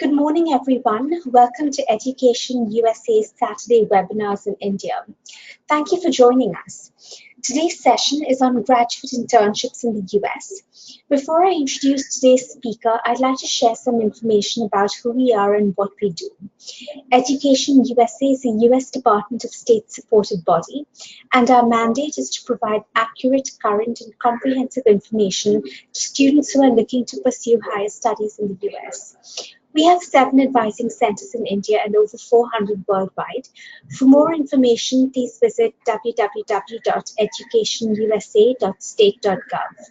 Good morning, everyone. Welcome to Education USA's Saturday webinars in India. Thank you for joining us. Today's session is on graduate internships in the US. Before I introduce today's speaker, I'd like to share some information about who we are and what we do. Education USA is a US Department of State supported body, and our mandate is to provide accurate, current, and comprehensive information to students who are looking to pursue higher studies in the US. We have 7 advising centers in India and over 400 worldwide. For more information, please visit www.educationusa.state.gov.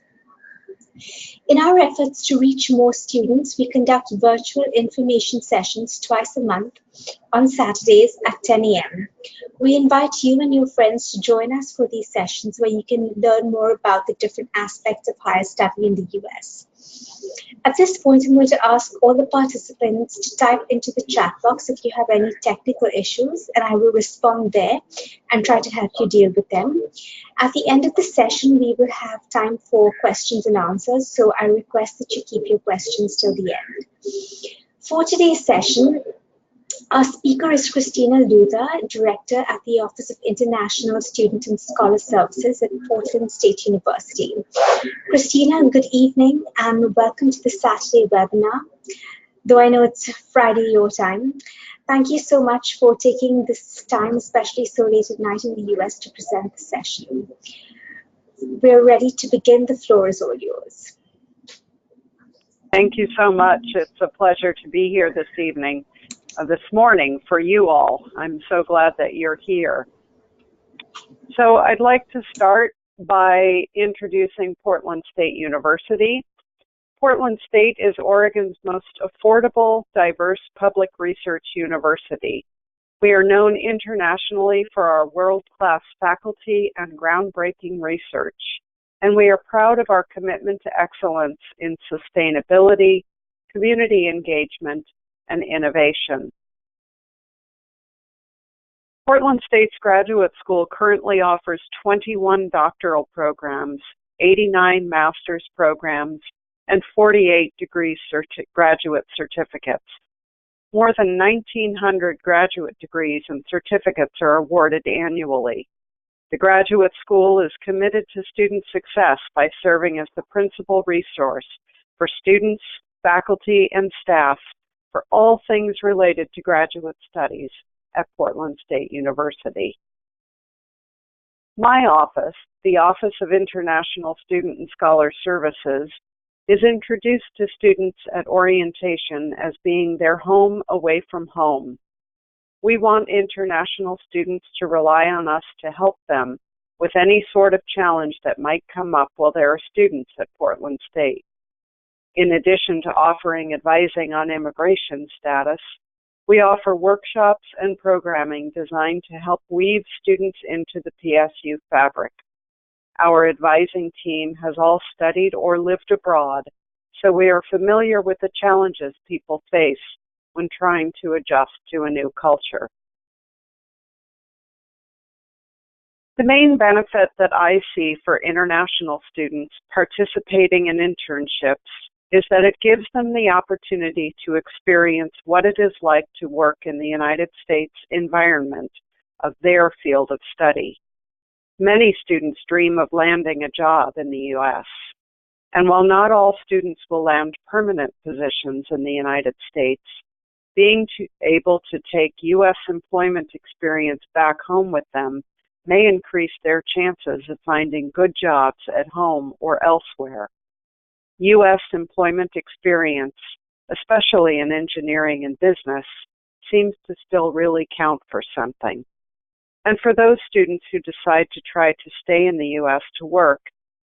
In our efforts to reach more students, we conduct virtual information sessions twice a month on Saturdays at 10 a.m. We invite you and your friends to join us for these sessions where you can learn more about the different aspects of higher study in the US. At this point, I'm going to ask all the participants to type into the chat box if you have any technical issues, and I will respond there and try to help you deal with them. At the end of the session, we will have time for questions and answers, so I request that you keep your questions till the end. For today's session, our speaker is Christina Luthor, Director at the Office of International Student and Scholar Services at Portland State University. Christina, good evening and welcome to the Saturday webinar, though I know it's Friday your time. Thank you so much for taking this time, especially so late at night in the US, to present the session. We're ready to begin. The floor is all yours. Thank you so much. It's a pleasure to be here this morning for you all. I'm so glad that you're here. So I'd like to start by introducing Portland State University. Portland State is Oregon's most affordable, diverse public research university. We are known internationally for our world-class faculty and groundbreaking research, and we are proud of our commitment to excellence in sustainability, community engagement, and innovation. Portland State's graduate school currently offers 21 doctoral programs, 89 master's programs, and 48 graduate certificates. More than 1,900 graduate degrees and certificates are awarded annually. The graduate school is committed to student success by serving as the principal resource for students, faculty, and staff for all things related to graduate studies at Portland State University. My office, the Office of International Student and Scholar Services, is introduced to students at orientation as being their home away from home. We want international students to rely on us to help them with any sort of challenge that might come up while they are students at Portland State. In addition to offering advising on immigration status, we offer workshops and programming designed to help weave students into the PSU fabric. Our advising team has all studied or lived abroad, so we are familiar with the challenges people face when trying to adjust to a new culture. The main benefit that I see for international students participating in internships is that it gives them the opportunity to experience what it is like to work in the United States environment of their field of study. Many students dream of landing a job in the U.S., and while not all students will land permanent positions in the United States, being able to take U.S. employment experience back home with them may increase their chances of finding good jobs at home or elsewhere. U.S. employment experience, especially in engineering and business, seems to still really count for something. And for those students who decide to try to stay in the U.S. to work,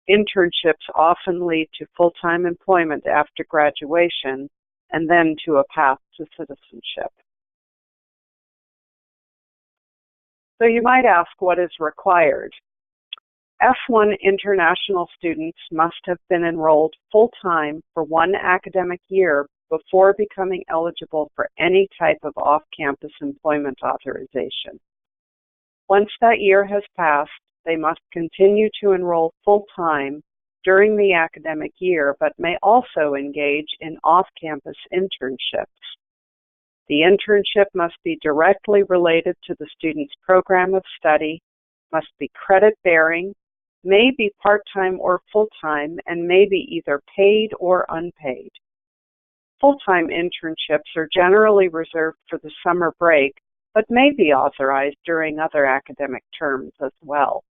internships often lead to full-time employment after graduation and then to a path to citizenship. So you might ask, what is required? F1 international students must have been enrolled full-time for 1 academic year before becoming eligible for any type of off-campus employment authorization. Once that year has passed, they must continue to enroll full-time during the academic year, but may also engage in off-campus internships The internship must be directly related to the student's program of study, must be credit-bearing, may be part-time or full-time, and may be either paid or unpaid. Full-time internships are generally reserved for the summer break, but may be authorized during other academic terms as well.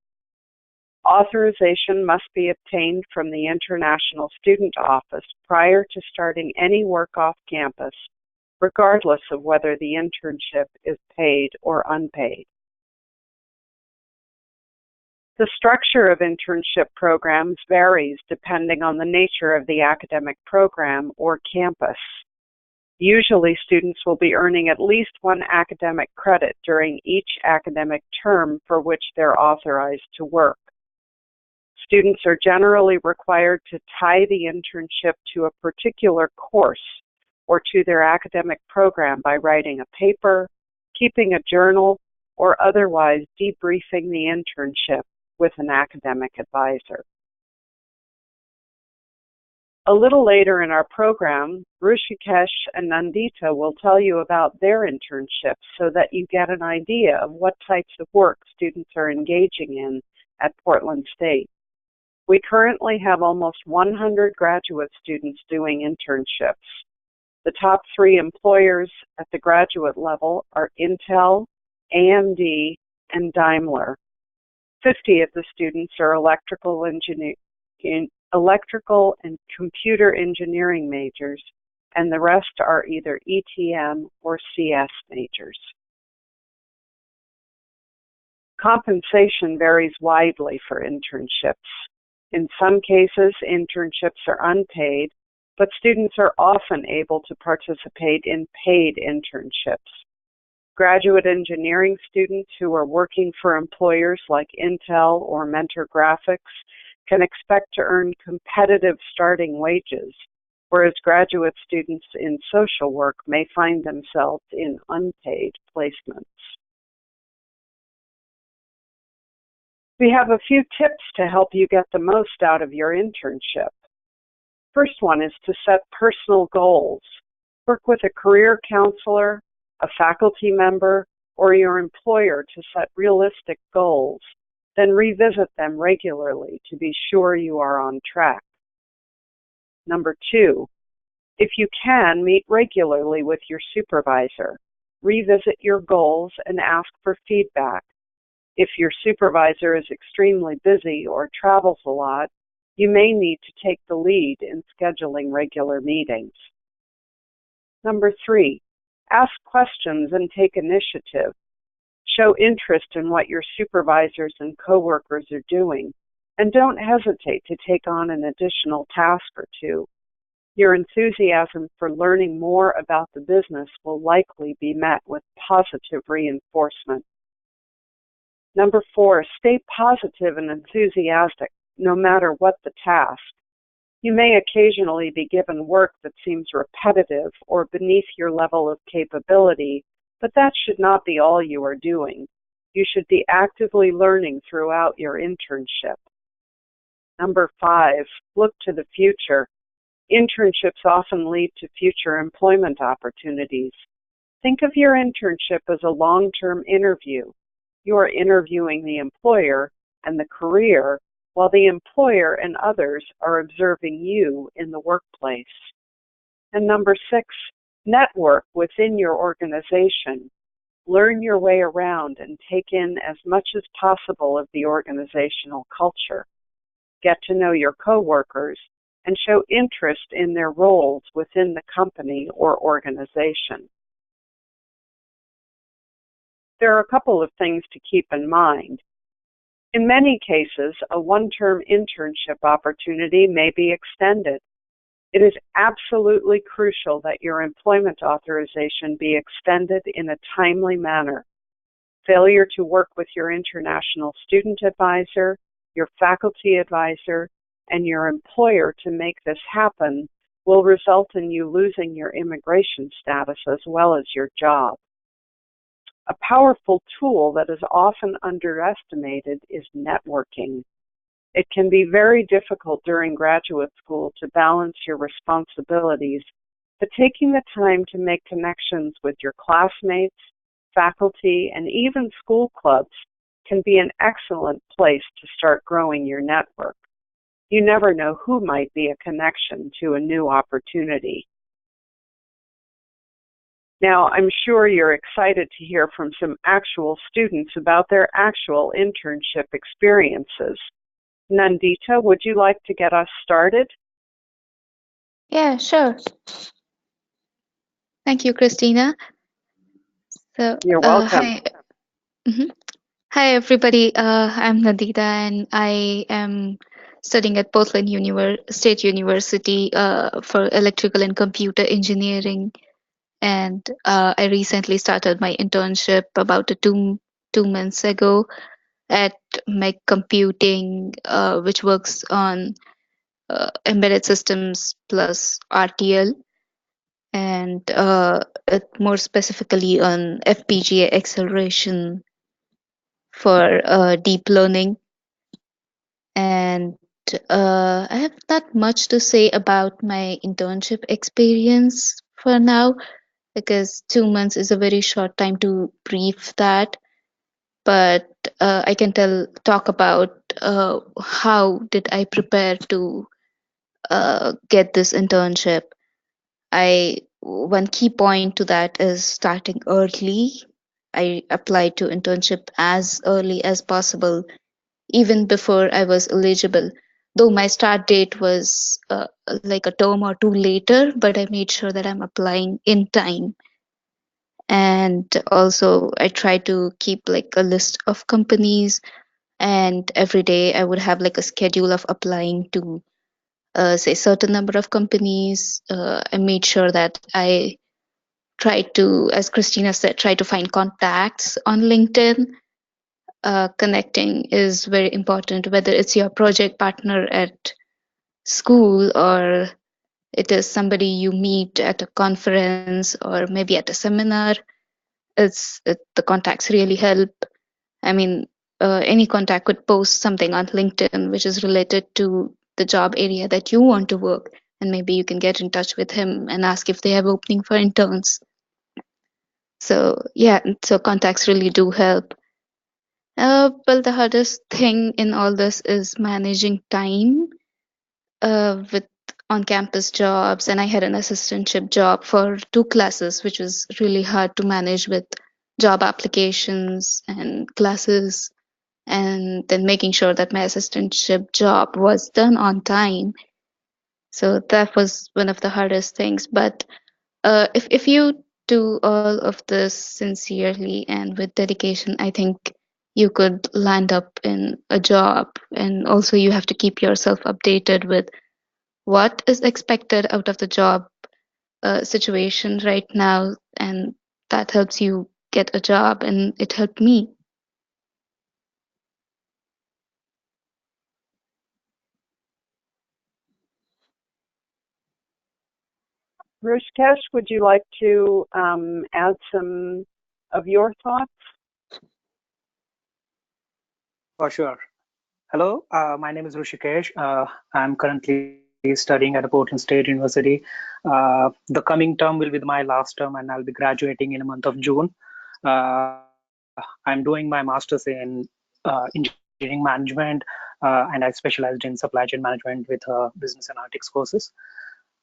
Authorization must be obtained from the International Student Office prior to starting any work off campus, regardless of whether the internship is paid or unpaid. The structure of internship programs varies depending on the nature of the academic program or campus. Usually, students will be earning at least one academic credit during each academic term for which they're authorized to work. Students are generally required to tie the internship to a particular course or to their academic program by writing a paper, keeping a journal, or otherwise debriefing the internship with an academic advisor. A little later in our program, Rishikesh and Nandita will tell you about their internships so that you get an idea of what types of work students are engaging in at Portland State. We currently have almost 100 graduate students doing internships. The top 3 employers at the graduate level are Intel, AMD, and Daimler. 50 of the students are electrical and computer engineering majors, and the rest are either ETM or CS majors. Compensation varies widely for internships. In some cases, internships are unpaid, but students are often able to participate in paid internships. Graduate engineering students who are working for employers like Intel or Mentor Graphics can expect to earn competitive starting wages, whereas graduate students in social work may find themselves in unpaid placements. We have a few tips to help you get the most out of your internship. First one is to set personal goals. Work with a career counselor, a faculty member, or your employer to set realistic goals. Then revisit them regularly to be sure you are on track. Number 2, if you can, meet regularly with your supervisor. Revisit your goals and ask for feedback. If your supervisor is extremely busy or travels a lot, you may need to take the lead in scheduling regular meetings. Number 3, ask questions and take initiative. Show interest in what your supervisors and coworkers are doing, and don't hesitate to take on an additional task or two. Your enthusiasm for learning more about the business will likely be met with positive reinforcement. Number 4, stay positive and enthusiastic, no matter what the task. You may occasionally be given work that seems repetitive or beneath your level of capability, but that should not be all you are doing. You should be actively learning throughout your internship. Number 5, look to the future. Internships often lead to future employment opportunities. Think of your internship as a long-term interview. You are interviewing the employer and the career, while the employer and others are observing you in the workplace. And number 6, network within your organization. Learn your way around and take in as much as possible of the organizational culture. Get to know your coworkers and show interest in their roles within the company or organization. There are a couple of things to keep in mind. In many cases, a one-term internship opportunity may be extended. It is absolutely crucial that your employment authorization be extended in a timely manner. Failure to work with your international student advisor, your faculty advisor, and your employer to make this happen will result in you losing your immigration status as well as your job. A powerful tool that is often underestimated is networking. It can be very difficult during graduate school to balance your responsibilities, but taking the time to make connections with your classmates, faculty, and even school clubs can be an excellent place to start growing your network. You never know who might be a connection to a new opportunity. Now, I'm sure you're excited to hear from some actual students about their actual internship experiences. Nandita, would you like to get us started? Yeah, sure. Thank you, Christina. So, You're welcome. hi. Mhm. Hi, everybody. I'm Nadita, and I am studying at Portland State University for electrical and computer engineering. And I recently started my internship about two months ago at Meg Computing, which works on embedded systems plus RTL, and more specifically on FPGA acceleration for deep learning. And I have not much to say about my internship experience for now because 2 months is a very short time to brief that. But I can talk about how did I prepare to get this internship. I One key point to that is starting early. I applied to internship as early as possible, even before I was eligible. Though my start date was like a term or two later, but I made sure that I'm applying in time. And also, I try to keep like a list of companies, and every day I would have like a schedule of applying to say certain number of companies. I made sure that I try to, as Christina said, try to find contacts on LinkedIn. Connecting is very important, whether it's your project partner at school or it is somebody you meet at a conference or maybe at a seminar. The contacts really help. I mean, any contact could post something on LinkedIn which is related to the job area that you want to work, and maybe you can get in touch with him and ask if they have opening for interns. So yeah, so contacts really do help. Well, the hardest thing in all this is managing time with on-campus jobs, and I had an assistantship job for two classes, which was really hard to manage with job applications and classes, and then making sure that my assistantship job was done on time. So that was one of the hardest things. But if you do all of this sincerely and with dedication, I think you could land up in a job. And also, you have to keep yourself updated with what is expected out of the job situation right now, and that helps you get a job, and it helped me. Rishikesh, would you like to add some of your thoughts? For sure. Hello, my name is Rishikesh. I'm currently studying at Portland State University. The coming term will be my last term, and I'll be graduating in the month of June. I'm doing my master's in engineering management, and I specialized in supply chain management with business analytics courses.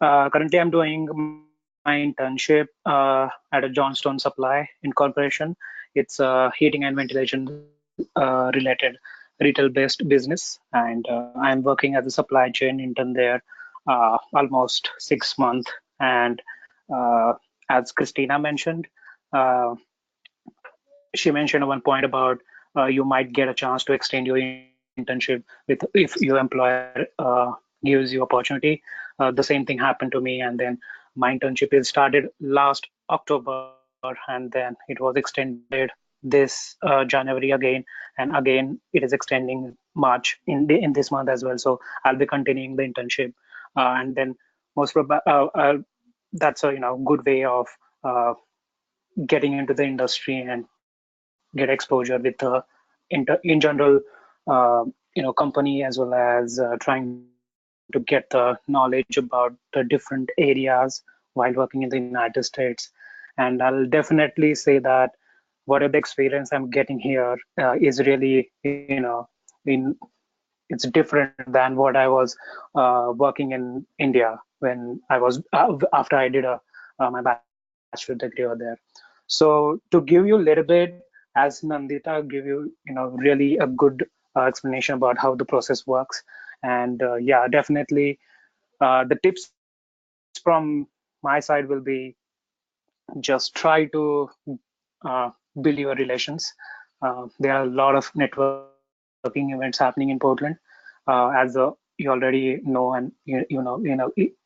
Currently, I'm doing my internship at a Johnstone Supply Incorporation. It's a heating and ventilation related retail-based business, and I'm working as a supply chain intern there almost 6 months. And uh, as Christina mentioned, uh, she mentioned one point about you might get a chance to extend your internship with if your employer gives you opportunity. The same thing happened to me, and then my internship is started last October, and then it was extended this January again, and again it is extending March in this month as well. So I'll be continuing the internship, and then most probably that's a good way of uh, getting into the industry and get exposure with the in general company, as well as trying to get the knowledge about the different areas where while working in the United States. And I'll definitely say that whatever the experience I'm getting here is really, in it's different than what I was working in India when I was after I did my bachelor degree over there. So to give you a little bit, as Nandita give you, really a good explanation about how the process works, and yeah, definitely the tips from my side will be just try to uh, build your relations. There are a lot of networking events happening in Portland, as you already know, and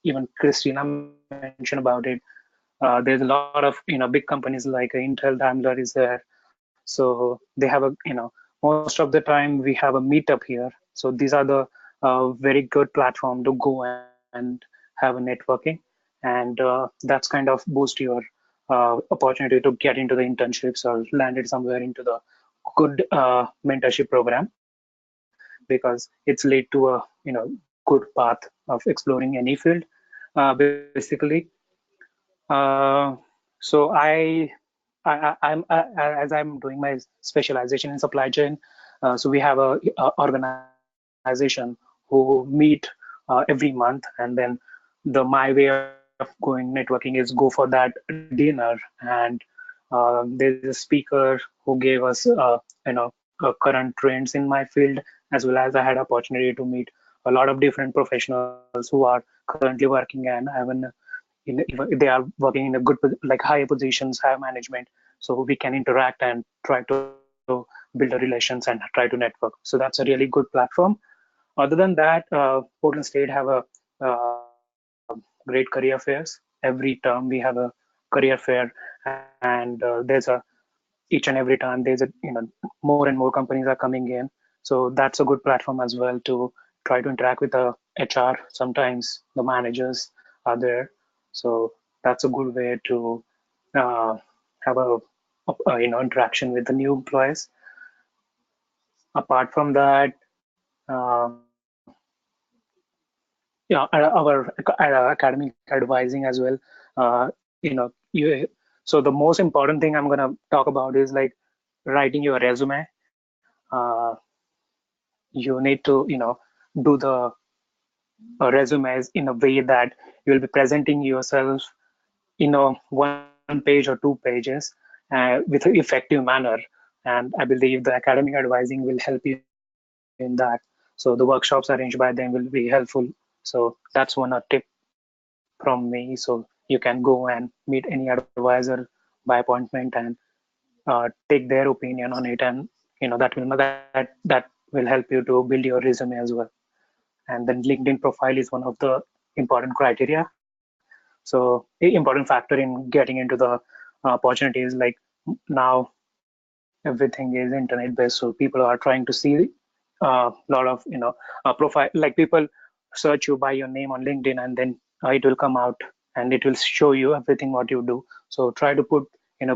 even Christina mentioned about it. There's a lot of big companies like Intel, Daimler is there, so they have most of the time we have a meetup here. So these are the very good platform to go and have a networking, and that's kind of boost your opportunity to get into the internships or landed somewhere into the good mentorship program, because it's lead to a good path of exploring any field basically. Uh, so I, I I'm I, as I'm doing my specialization in supply chain, so we have a organization who meet every month, and then my way of going networking is go for that dinner, and there's a speaker who gave us current trends in my field, as well as I had opportunity to meet a lot of different professionals who are currently working and have even they are working in a good like higher positions, higher management, so we can interact and try to build a relations and try to network. So that's a really good platform. Other than that, Portland State have a great career fairs. Every term we have a career fair, and there's a each and every time there's a more and more companies are coming in. So that's a good platform as well to try to interact with the HR. Sometimes the managers are there, so that's a good way to uh, have interaction with the new employees. Apart from that, uh, academic advising as well. So the most important thing I'm gonna talk about is like writing your resume. You need to do the resumes in a way that you'll be presenting yourself in a one page or two pages with an effective manner. And I believe the academic advising will help you in that. So the workshops arranged by them will be helpful. So that's one a tip from me. So you can go and meet any advisor by appointment and take their opinion on it, and that will help you to build your resume as well. And then LinkedIn profile is one of the important criteria. So important factor in getting into the opportunities. Like now everything is internet based, so people are trying to see a lot of profile, like people search you by your name on LinkedIn, and then it will come out and it will show you everything what you do. So try to put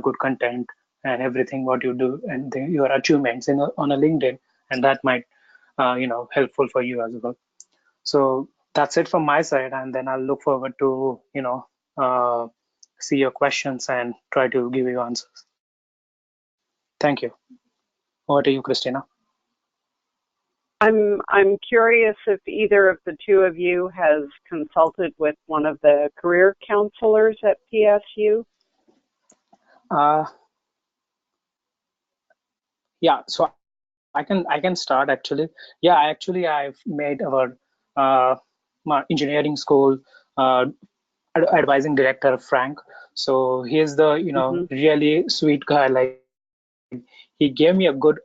good content and everything what you do and your achievements on a LinkedIn, and that might helpful for you as well. So that's it from my side, and then I'll look forward to uh, see your questions and try to give you answers. Thank you. Over to you, Christina. I'm curious if either of the two of you has consulted with one of the career counselors at PSU. Uh, yeah, so I can start actually. Yeah, I've made our uh, my engineering school uh, advising director Frank. So he's the Hmm. really sweet guy. Like he gave me a good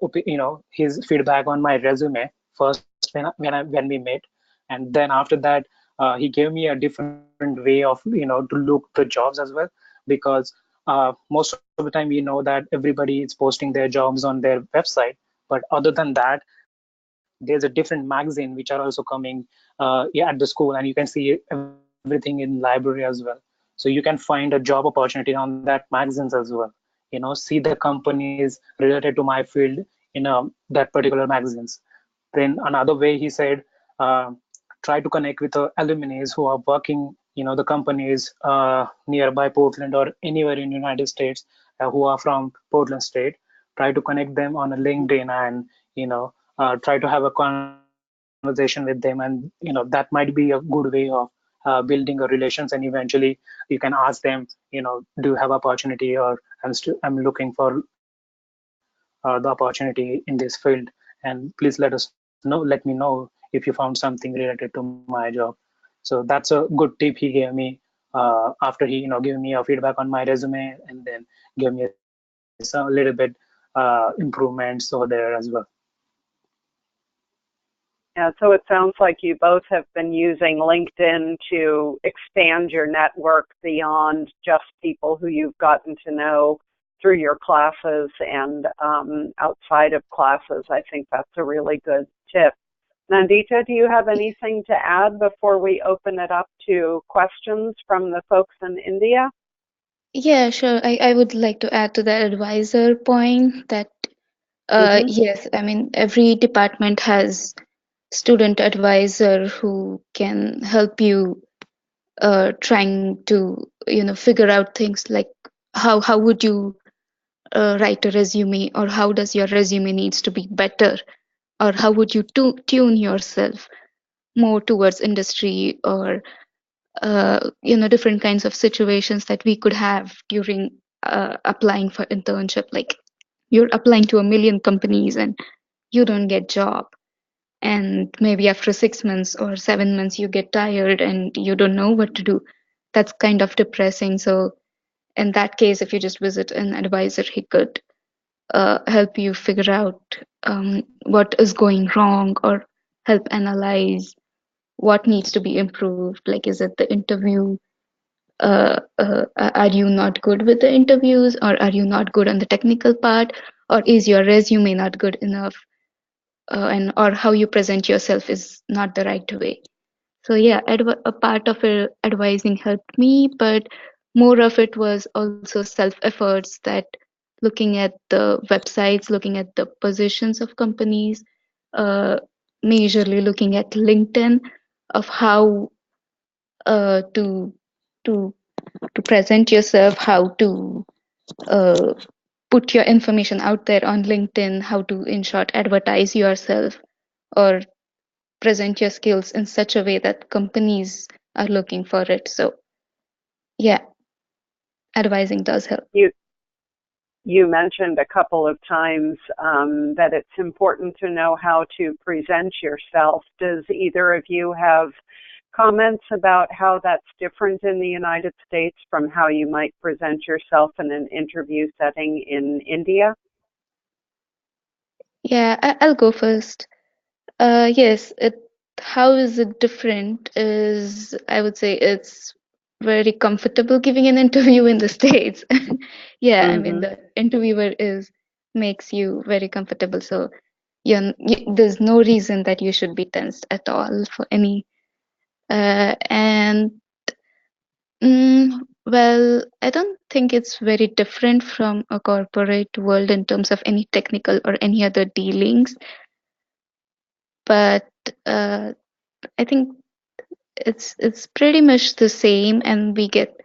his feedback on my resume first when we met, and then after that he gave me a different way of to look the jobs as well, because most of the time we know that everybody is posting their jobs on their website, but other than that there's a different magazine which are also coming yeah, at the school, and you can see everything in library as well. So you can find a job opportunity on that magazines as well. See the companies related to my field in that particular magazines. Then another way he said, uh, try to connect with the alumni who are working the companies nearby Portland or anywhere in United States who are from Portland State, try to connect them on a LinkedIn and try to have a conversation with them, and that might be a good way of building a relations, and eventually you can ask them, do you have opportunity, or I'm looking for the opportunity in this field, and please let me know if you found something related to my job. So that's a good tip he gave me after he giving me a feedback on my resume, and then gave me some little bit improvements over there as well. Yeah, so it sounds like you both have been using LinkedIn to expand your network beyond just people who you've gotten to know through your classes and outside of classes. I think that's a really good tip. Nandita, do you have anything to add before we open it up to questions from the folks in India? Yeah, sure. I would like to add to that advisor point that Mm-hmm. yes, I mean every department has student advisor who can help you trying to figure out things like how would you write a resume, or how does your resume needs to be better, or how would you tune yourself more towards industry, or different kinds of situations that we could have during applying for internship, like you're applying to a million companies and you don't get job, and maybe after 6 months or 7 months you get tired and you don't know what to do. That's kind of depressing. So in that case, if you just visit an advisor, he could help you figure out what is going wrong, or help analyze what needs to be improved. Like, is it the interview? Are you not good with the interviews, or are you not good on the technical part, or is your resume not good enough, and or how you present yourself is not the right way? So yeah, a part of it, advising helped me, but more of it was also self efforts, that looking at the websites, looking at the positions of companies, uh, majorly looking at LinkedIn, of how to to to present yourself, how to uh, put your information out there on LinkedIn, how to, in short, advertise yourself, or present your skills in such a way that companies are looking for it. So yeah, advising does help. You mentioned a couple of times that it's important to know how to present yourself. Does either of you have comments about how that's different in the United States from how you might present yourself in an interview setting in India? Yeah, I'll go first. Yes, how is it different is, I would say it's very comfortable giving an interview in the States. Yeah, I mean Mm-hmm. the interviewer is makes you very comfortable, so there's no reason that you should be tensed at all for any. And well, I don't think it's very different from a corporate world in terms of any technical or any other dealings, but I think it's pretty much the same, and we get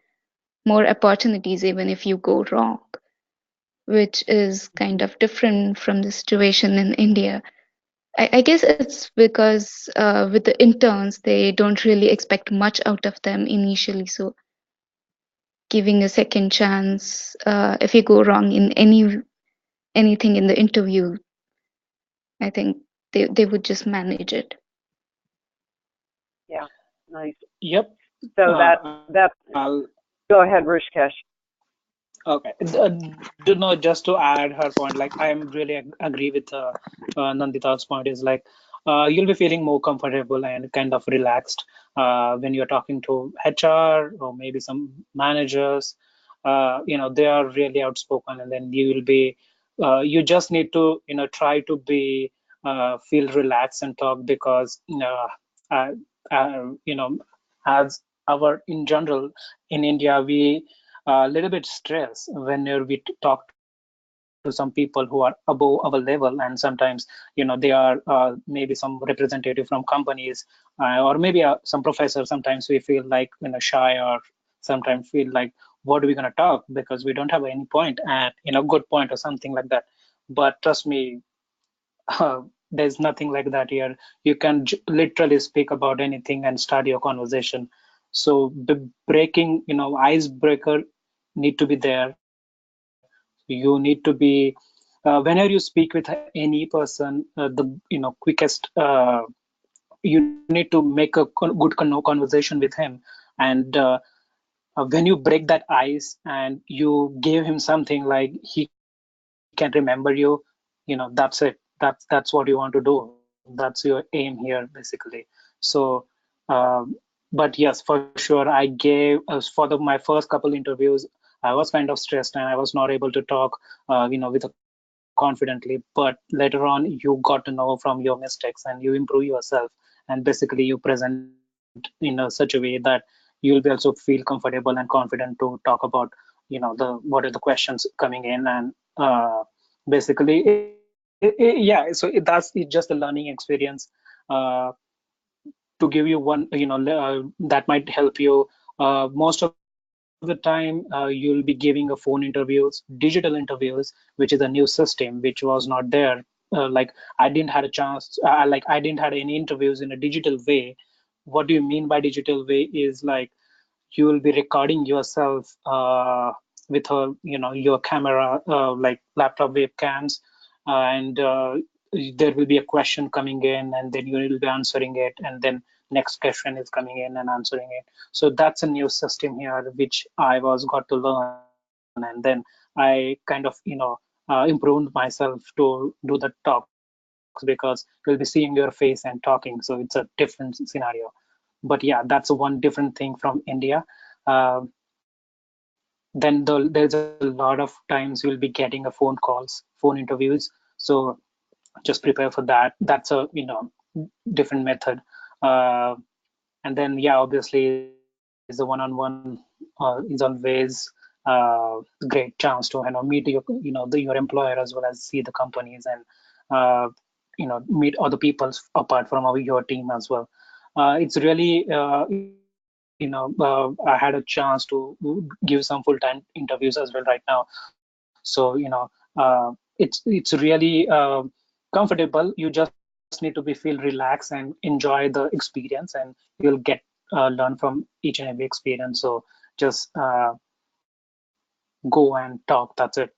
more opportunities even if you go wrong, which is kind of different from the situation in India. I guess it's because with the interns, they don't really expect much out of them initially, so giving a second chance, if you go wrong in anything in the interview, I think they would just manage it. Yeah, nice. Yep. So that I'll go ahead, Rishikesh. Okay. Do not, just to add her point, like I am really agree with Nandita's point, is like you'll be feeling more comfortable and kind of relaxed when you're talking to HR or maybe some managers. They are really outspoken, and then you will be, you just need to, try to be, feel relaxed and talk, because, uh, as our in general in India, we a little bit stressed whenever we talk to our to some people who are above our level, and sometimes they are maybe some representative from companies, or maybe some professors. Sometimes we feel like shy, or sometimes feel like, what are we going to talk, because we don't have any point and good point or something like that. But trust me, there's nothing like that here. You can literally speak about anything and start your conversation. So the breaking, icebreaker need to be there. You need to be whenever you speak with any person, the quickest, you need to make a good conversation with him. And when you break that ice and you give him something like he can remember you, that's it. That's what you want to do. That's your aim here, basically. So but yes, for sure, I gave for my first couple interviews, I was kind of stressed and I was not able to talk with a confidently. But later on, you got to know from your mistakes and you improve yourself, and basically you present in such a way that you'll be also feel comfortable and confident to talk about the what are the questions coming in. And basically yeah, so that's it's just a learning experience, uh, to give you one, that might help you. Most of the time, you'll be giving a phone interviews, digital interviews, which is a new system which was not there. Like I didn't had a chance, like I didn't had any interviews in a digital way. What do you mean by digital way is like you will be recording yourself with your camera, like laptop webcams, and there will be a question coming in and then you will be answering it, and then next question is coming in and answering it. So that's a new system here which I was got to learn, and then I kind of improved myself to do the talks, because you'll be seeing your face and talking, so it's a different scenario. But yeah, that's one different thing from India. uh, then there's a lot of times you'll be getting a phone calls, phone interviews. So just prepare for that. That's a different method. uh, and then yeah, obviously the one-on-one is always great chance to meet your employer as well as see the companies, and uh, meet other people apart from your team as well. It's really I had a chance to give some full-time interviews as well right now. So it's really comfortable. You just need to be feel relaxed and enjoy the experience, and you'll get learn from each and every experience. So just go and talk. That's it.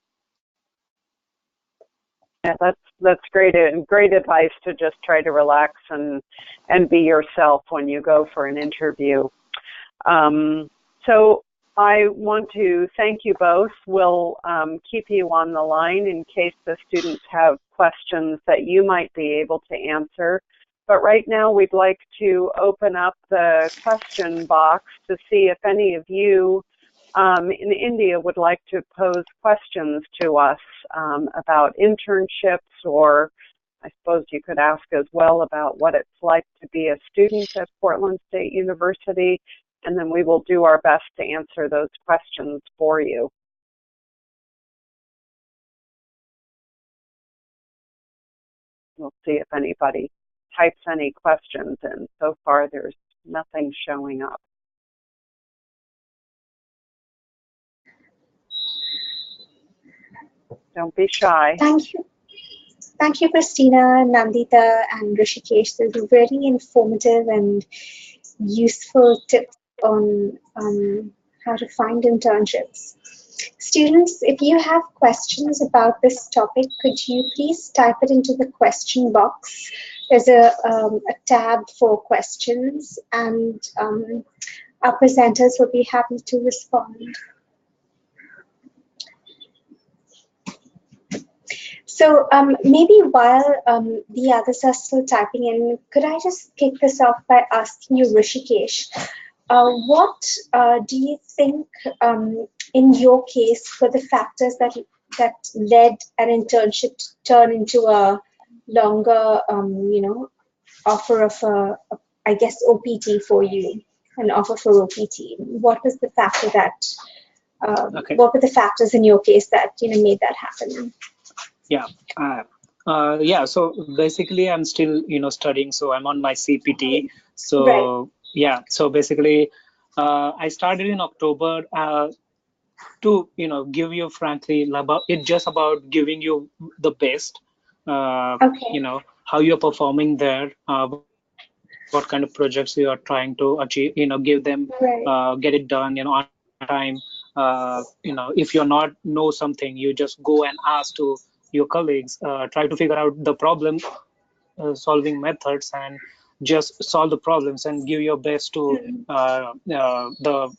Yeah, that's great advice to just try to relax and be yourself when you go for an interview. So I want to thank you both. We'll keep you on the line in case the students have questions that you might be able to answer. But right now we'd like to open up the question box to see if any of you in India would like to pose questions to us about internships, or I suppose you could ask as well about what it's like to be a student at Portland State University, and then we will do our best to answer those questions for you. We'll see if anybody types any questions in. So far, there's nothing showing up. Don't be shy. Thank you. Thank you, Christina, Nandita, and Rishikesh. Those were very informative and useful tips on how to find internships. Students, if you have questions about this topic, could you please type it into the question box? There's a tab for questions, and our presenters will be happy to respond. So maybe while the others are still typing in, could I just kick this off by asking you, Rishikesh, what do you think, in your case, were the factors that led an internship to turn into a longer, offer of I guess, OPT for you, an offer for OPT? What was the factor that Okay. What were the factors in your case that made that happen? Yeah. Yeah. So basically, I'm still studying. So I'm on my CPT. Right. So yeah. So basically, I started in October. To give you frankly about it, just about giving you the best, Okay. how you're performing there, what kind of projects you are trying to achieve, give them, get it Right. done on time. If you're not know something, you just go and ask to your colleagues, try to figure out the problem solving methods, and just solve the problems and give your best to Mm. the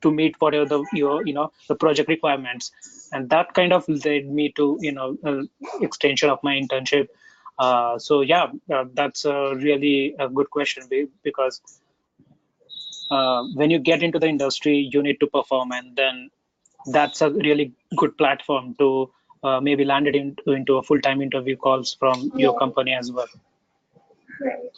to meet whatever the project requirements. And that kind of led me to extension of my internship. So yeah, that's a really a good question, because when you get into the industry, you need to perform, and then that's a really good platform to maybe land it into a full-time interview calls from your Yeah. company as well. Right.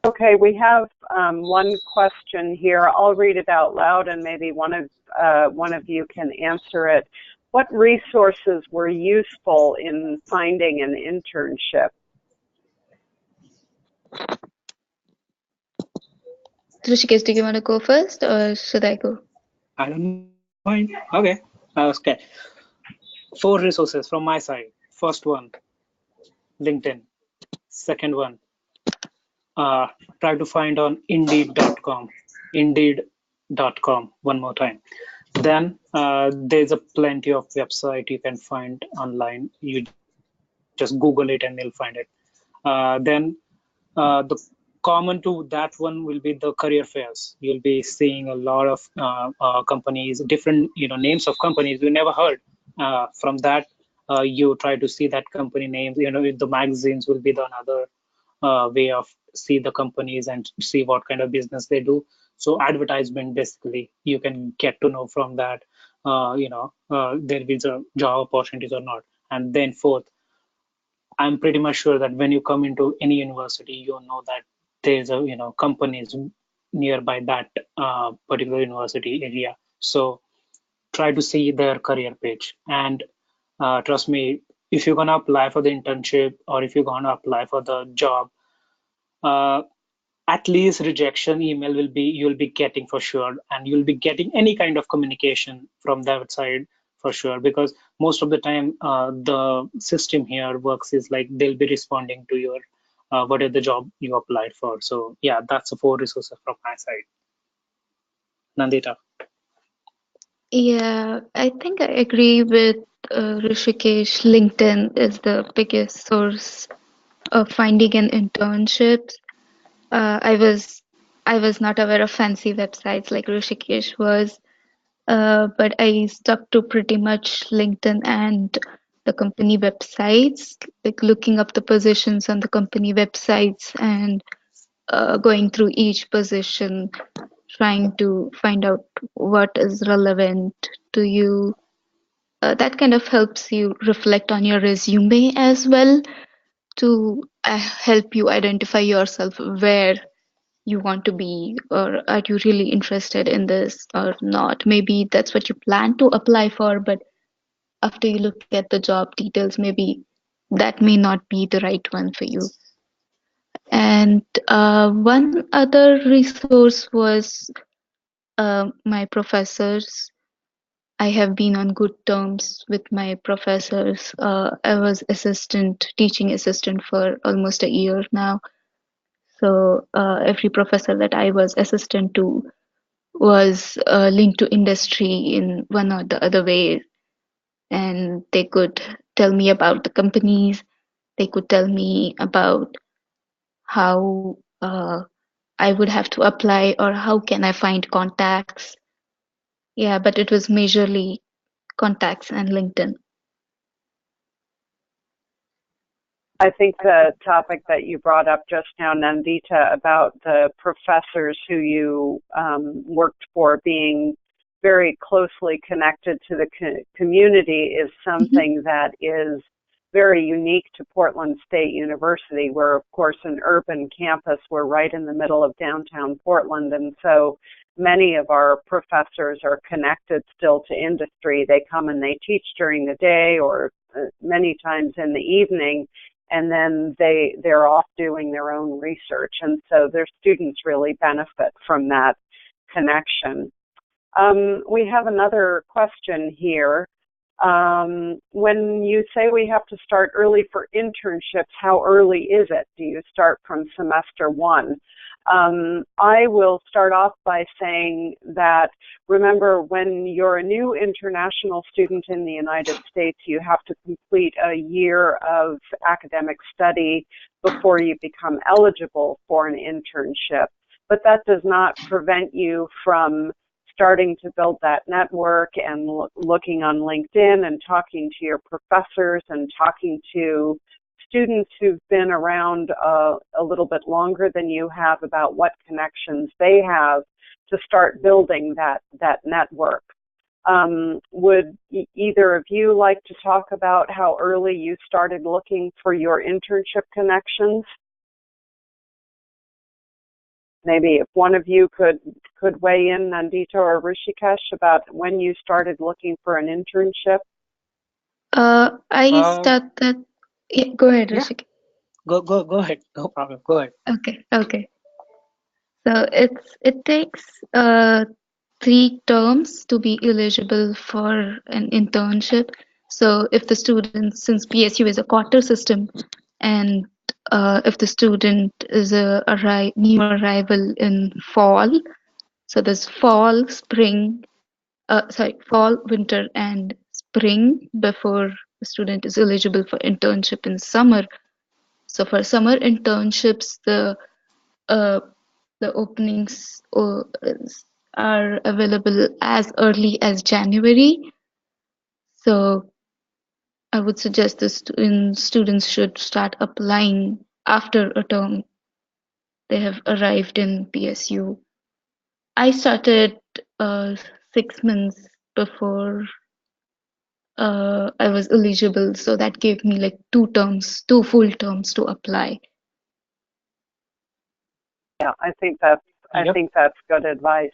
Okay, we have one question here. I'll read it out loud, and maybe one of you can answer it. What resources were useful in finding an internship? Rishikesh, do you want to go first or should I go? I don't mind. Okay. Okay. 4 resources from my side. First one, LinkedIn. Second one, uh, try to find on Indeed.com. Indeed.com. One more time. Then there's a plenty of website you can find online. You just Google it and you'll find it. Then the common to that one will be the career fairs. You'll be seeing a lot of companies, different names of companies you never heard. From that, you try to see that company names. The magazines will be the another way of see the companies and see what kind of business they do. So advertisement, basically, you can get to know from that, there is a job opportunities or not. And then fourth, I'm pretty much sure that when you come into any university, you know that there's a companies nearby that particular university area. So try to see their career page, and trust me, if you're gonna apply for the internship or if you're gonna apply for the job, uh, at least rejection email will be you'll be getting for sure, and you'll be getting any kind of communication from that side for sure, because most of the time the system here works is like they'll be responding to your whatever the job you applied for. So yeah, that's the 4 resources from my side. Nandita. Yeah, I think I agree with Rishikesh. LinkedIn is the biggest source of finding an internship. Uh, I was I was not aware of fancy websites like Rishikesh was, but I stuck to pretty much LinkedIn and the company websites, like looking up the positions on the company websites and going through each position, trying to find out what is relevant to you. That kind of helps you reflect on your resume as well to help you identify yourself where you want to be, or are you really interested in this or not. Maybe that's what you plan to apply for, but after you look at the job details, maybe that may not be the right one for you. And one other resource was my professors. I have been on good terms with my professors. I was teaching assistant for almost a year now. So every professor that I was assistant to was linked to industry in one or the other way, and they could tell me about the companies. They could tell me about how I would have to apply or how can I find contacts. Yeah, but it was majorly contacts and LinkedIn. I think the topic that you brought up just now, Nandita, about the professors who you worked for being very closely connected to the community is something that is very unique to Portland State University. We're, of course, an urban campus. We're right in the middle of downtown Portland, and so many of our professors are connected still to industry. They come and they teach during the day or many times in the evening, and then they're off doing their own research, and so their students really benefit from that connection. We have another question here. When you say we have to start early for internships, how early is it? Do you start from semester one? I will start off by saying that, remember, when you're a new international student in the United States, you have to complete a year of academic study before you become eligible for an internship. But that does not prevent you from starting to build that network and looking on LinkedIn and talking to your professors and talking to students who've been around a little bit longer than you have about what connections they have to start building that network. Would either of you like to talk about how early you started looking for your internship connections? Maybe if one of you could weigh in, Nandita or Rishikesh, about when you started looking for an internship. I started. Yeah, go ahead, Yeah, Rishikesh. go ahead. No problem. Go ahead. Okay. So it takes 3 terms to be eligible for an internship. So if the student, since PSU is a quarter system, and if the student is a new arrival in fall, so there's fall, winter, and spring before the student is eligible for internship in summer. So for summer internships, uh, the openings are available as early as January. So I would suggest the students should start applying after a term they have arrived in PSU. I started 6 months before I was eligible, so that gave me like 2 full terms to apply. Yeah, I think Yep. that's good advice.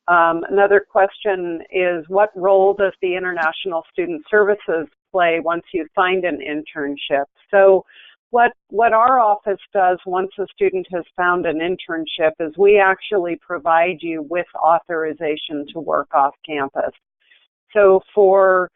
Another question is, what role does the International Student Services play once you find an internship? So what our office does once a student has found an internship is we actually provide you with authorization to work off campus. So for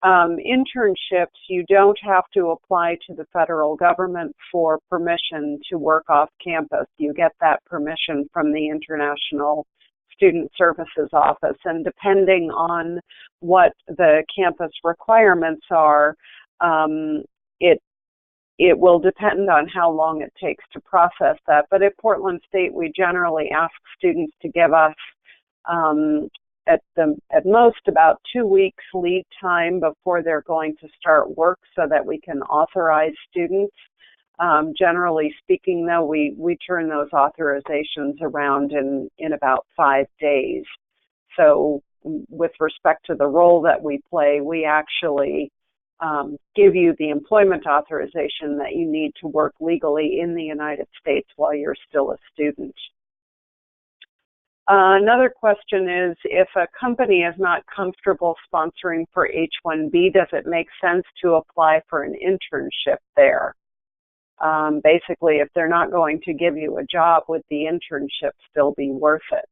internships, you don't have to apply to the federal government for permission to work off campus. You get that permission from the International Student Services Office, and depending on what the campus requirements are, it will depend on how long it takes to process that. But at Portland State, we generally ask students to give us at most about 2 weeks lead time before they're going to start work so that we can authorize students. Generally speaking, though, we turn those authorizations around in about 5 days. So with respect to the role that we play, we actually give you the employment authorization that you need to work legally in the United States while you're still a student. Another question is, if a company is not comfortable sponsoring for H-1B, does it make sense to apply for an internship there? Basically, if they're not going to give you a job, would the internship still be worth it?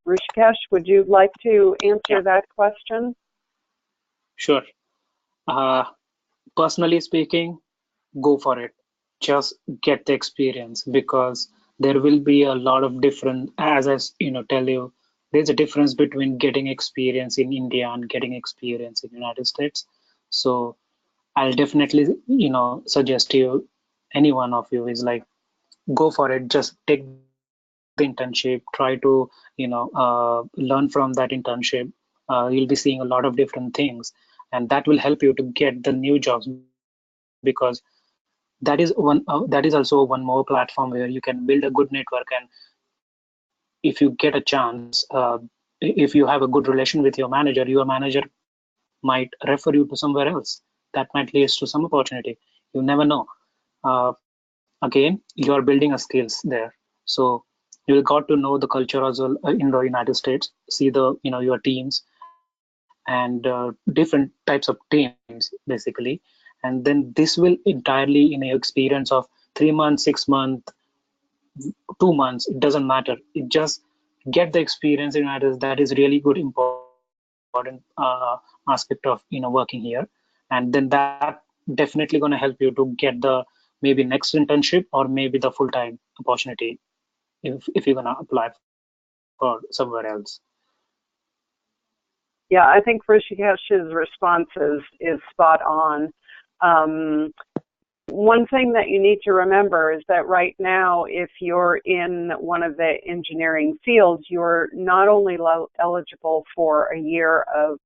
Rishikesh, would you like to answer that question? Sure. Personally speaking, go for it. Just get the experience, because there will be a lot of different, as tell you, there's a difference between getting experience in India and getting experience in United States. So I'll definitely, suggest you, any one of you is like, go for it. Just take the internship, try to, learn from that internship. You'll be seeing a lot of different things, and that will help you to get the new jobs, because that is also one more platform where you can build a good network. And if you get a chance, if you if you have a good relation with your manager might refer you to somewhere else. That might lead to some opportunity. You never know. Again, you are building a skills there. So you will got to know the culture as well in the United States, see the your teams and different types of teams basically, and then this will entirely in your experience of 3 months, 6 months, 2 months. It doesn't matter. It just get the experience in United. That is really good important aspect of working here, and then that definitely going to help you to get the maybe next internship or maybe the full-time opportunity if you're gonna apply for somewhere else. Yeah, I think Rishikesh's response is spot on. One thing that you need to remember is that right now, if you're in one of the engineering fields, you're not only eligible for a year of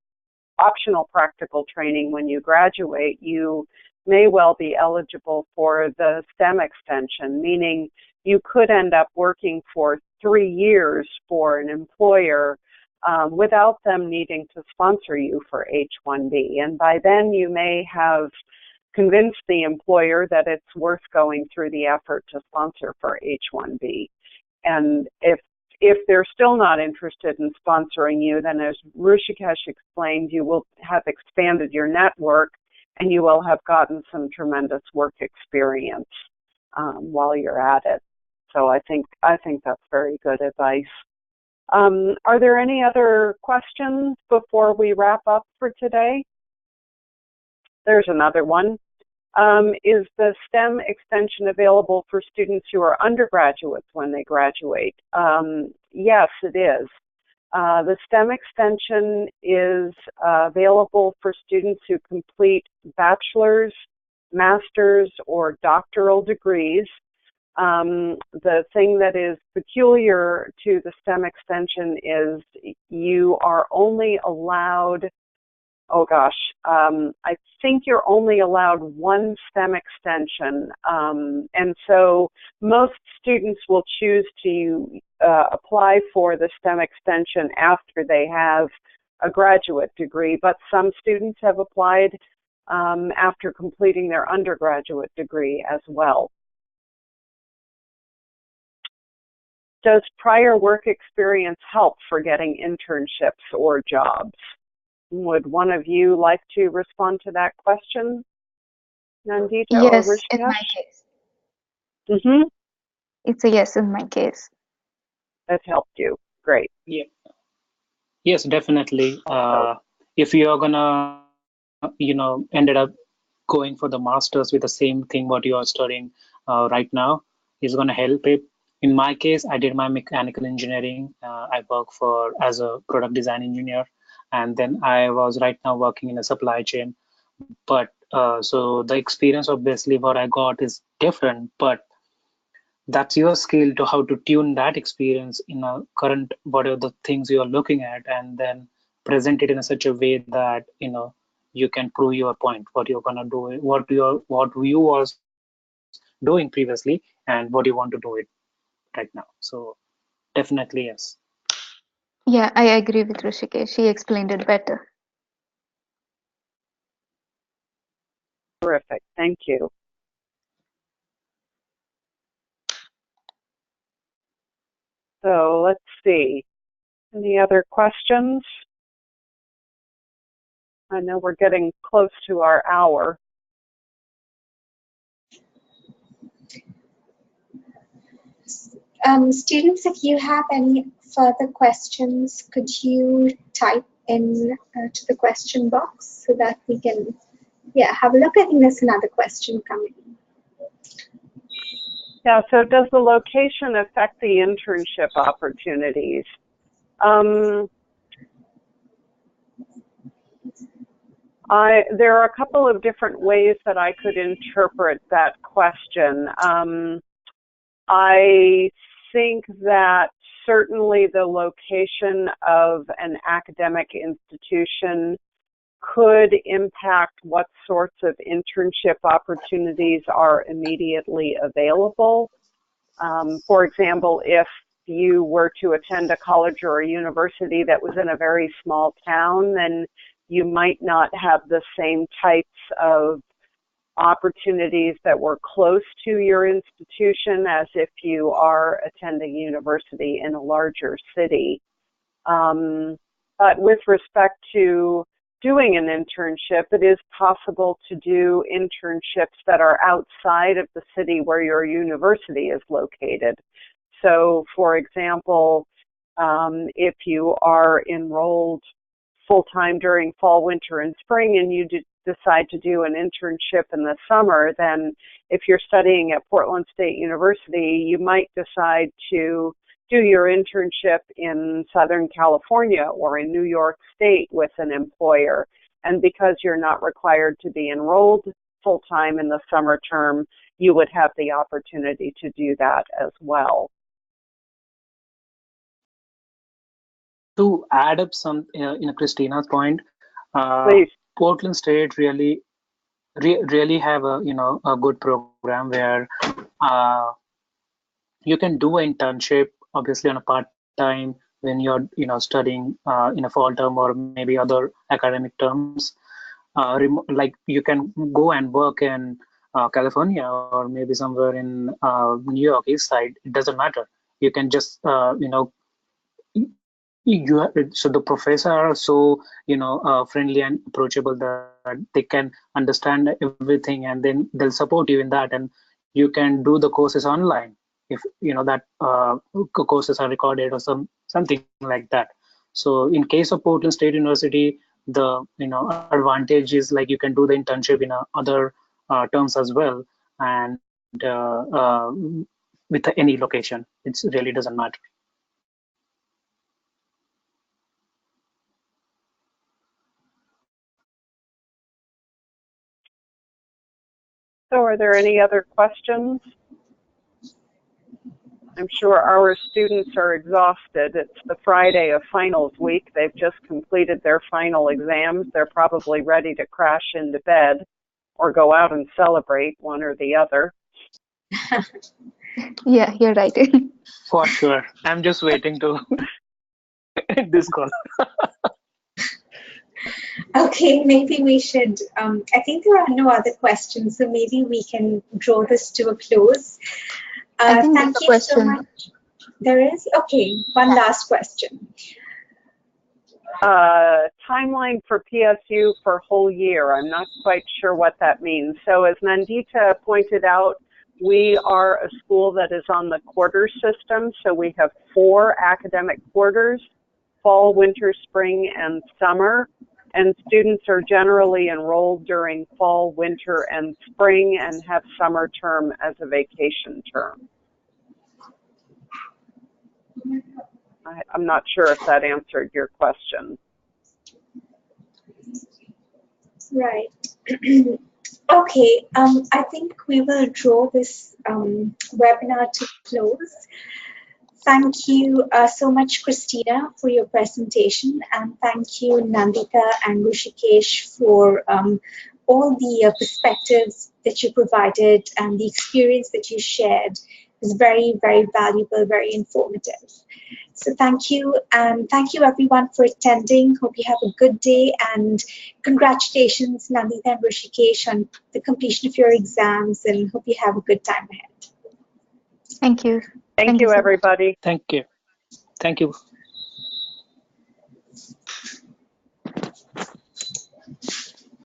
optional practical training when you graduate, you may well be eligible for the STEM extension, meaning you could end up working for 3 years for an employer without them needing to sponsor you for H-1B. And by then you may have convinced the employer that it's worth going through the effort to sponsor for H-1B. And if they're still not interested in sponsoring you, then as Rishikesh explained, you will have expanded your network and you will have gotten some tremendous work experience while you're at it. So I think that's very good advice. Are there any other questions before we wrap up for today? There's another one. Is the STEM extension available for students who are undergraduates when they graduate? Yes, it is. The STEM extension is available for students who complete bachelor's, master's, or doctoral degrees. The thing that is peculiar to the STEM extension is you are only allowed I think you're only allowed one STEM extension. And so most students will choose to apply for the STEM extension after they have a graduate degree, but some students have applied after completing their undergraduate degree as well. Does prior work experience help for getting internships or jobs? Would one of you like to respond to that question, Nandita or Yes, in Rishikesh? my case. Mm-hmm. It's a yes in my case. That helped you. Great. Yeah. Yes, definitely. If you are gonna, ended up going for the masters with the same thing what you are studying right now, is gonna help it. In my case, I did my mechanical engineering. I work for as a product design engineer, and then I was right now working in a supply chain. But so the experience obviously what I got is different, but that's your skill to how to tune that experience in a current whatever the things you are looking at, and then present it in such a way that you can prove your point, what you're gonna do, what you was doing previously, and what you want to do it right now. So definitely yes. Yeah, I agree with Rishikesh. She explained it better. Terrific. Thank you. So let's see. Any other questions? I know we're getting close to our hour. Students, if you have any further questions, could you type in to the question box so that we can, have a look. I think there's another question coming. Yeah, so does the location affect the internship opportunities? There are a couple of different ways that I could interpret that question. I think that certainly the location of an academic institution could impact what sorts of internship opportunities are immediately available. For example, if you were to attend a college or a university that was in a very small town, then you might not have the same types of opportunities that were close to your institution as if you are attending university in a larger city. But with respect to doing an internship, it is possible to do internships that are outside of the city where your university is located. So, for example, if you are enrolled full-time during fall, winter, and spring, and you decide to do an internship in the summer, then if you're studying at Portland State University, you might decide to do your internship in Southern California or in New York State with an employer. And because you're not required to be enrolled full-time in the summer term, you would have the opportunity to do that as well. To add up some, Christina's point, Please. Portland State really have a good program where you can do an internship, obviously on a part-time when you're studying in a fall term or maybe other academic terms. Like you can go and work in California or maybe somewhere in New York East Side. It doesn't matter. You can just so the professors are so friendly and approachable that they can understand everything, and then they'll support you in that, and you can do the courses online if that courses are recorded or something like that. So in case of Portland State University, the advantage is like you can do the internship in other terms as well, and with any location, it really doesn't matter. So are there any other questions? I'm sure our students are exhausted. It's the Friday of finals week. They've just completed their final exams. They're probably ready to crash into bed or go out and celebrate, one or the other. Yeah, you're right. For sure. I'm just waiting to end this call. Okay, maybe we should, I think there are no other questions, so maybe we can draw this to a close. I think Thank there's a you so question. much. There is? Okay, one last question. Timeline for PSU for whole year. I'm not quite sure what that means. So as Nandita pointed out, we are a school that is on the quarter system. So we have 4 academic quarters: fall, winter, spring, and summer. And students are generally enrolled during fall, winter, and spring and have summer term as a vacation term. I'm not sure if that answered your question. Right. Okay, I think we will draw this webinar to close. Thank you so much, Christina, for your presentation, and thank you, Nandita and Rishikesh, for all the perspectives that you provided and the experience that you shared. It was very, very valuable, very informative. So thank you, and thank you everyone for attending. Hope you have a good day, and congratulations, Nandita and Rishikesh, on the completion of your exams, and hope you have a good time ahead. Thank you. Thank you, everybody. Thank you. Thank you.